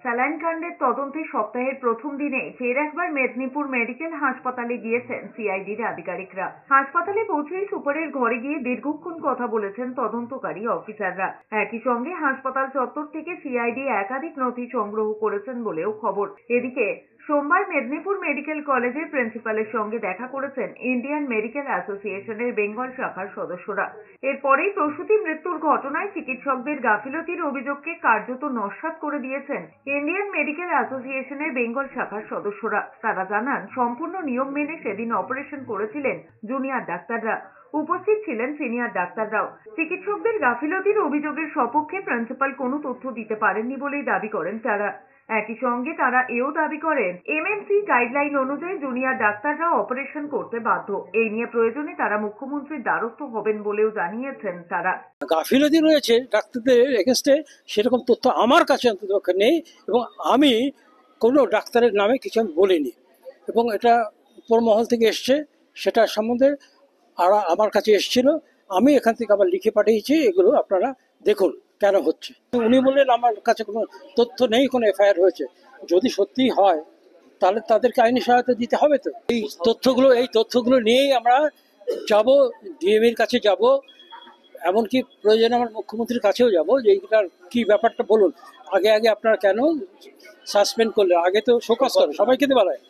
Saline কাণ্ডের তদন্তে সপ্তাহের প্রথম দিনে ফের একবার মেদিনীপুর মেডিকেল হাসপাতালে গিয়েছেন সিআইডির আধিকারিকরা। হাসপাতালে পৌঁছেই সুপারের ঘরে গিয়ে দীর্ঘক্ষণ কথা বলেছেন তদন্তকারী অফিসাররা। একই সঙ্গে হাসপাতাল চত্বর থেকে সিআইডি একাধিক নথি সংগ্রহ করেছেন বলেও খবর। এদিকে সোমবার মেদিনীপুর মেডিকেল কলেজের প্রিন্সিপালের সঙ্গে দেখা করেছেন ইন্ডিয়ান মেডিকেল অ্যাসোসিয়েশনের বেঙ্গল শাখার সদস্যরা। এরপরেই প্রসূতি মৃত্যুর ঘটনায় চিকিৎসকদের গাফিলতির অভিযোগকে কার্যত নস্যাৎ করে দিয়েছেন ইন্ডিয়ান মেডিকেল অ্যাসোসিয়েশনের বেঙ্গল শাখার সদস্যরা। তারা জানান, সম্পূর্ণ নিয়ম মেনে সেদিন অপারেশন করেছিলেন জুনিয়র ডাক্তাররা। উপস্থিত ছিলেন সিনিয়র ডাক্তাররাও। চিকিৎসকদের গাফিলতির অভিযোগের সপক্ষে প্রিন্সিপাল কোনো তথ্য দিতে পারেননি বলেই দাবি করেন তারা। একই সঙ্গে তারা এও দাবি করেন, এমএমসি গাইডলাইন অনুযায়ী জুনিয়র ডাক্তাররা অপারেশন করতে বাধ্য। এই নিয়ে প্রয়োজনে তারা মুখ্যমন্ত্রীর দ্বারস্থ হবেন বলেও জানিয়েছেন তারা। গাফিলতি রয়েছে ডাক্তারদের এগেনস্টে, সেরকম তথ্য আমার কাছে অন্তত নেই এবং আমি কোনো ডাক্তারের নামে কিছু আমি বলিনি এবং এটা উপর মহল থেকে এসছে, সেটা সম্বন্ধে আমার কাছে এসেছিল। আমি এখান থেকে আবার লিখে পাঠিয়েছি, এগুলো আপনারা দেখুন কেন হচ্ছে। উনি বললেন আমার কাছে কোনো তথ্য নেই, কোনো এফআইআর হয়েছে। যদি সত্যি হয় তাহলে তাদেরকে আইনি সহায়তা দিতে হবে। তো এই তথ্যগুলো নিয়েই আমরা যাব, ডিএমএর কাছে যাব, এমনকি প্রয়োজনে আমার মুখ্যমন্ত্রীর কাছেও যাব যে এইটার কি ব্যাপারটা বলুন। আগে আপনারা কেন সাসপেন্ড করলেন? আগে তো শোকজ করে সবাইকে দেওয়া হয়।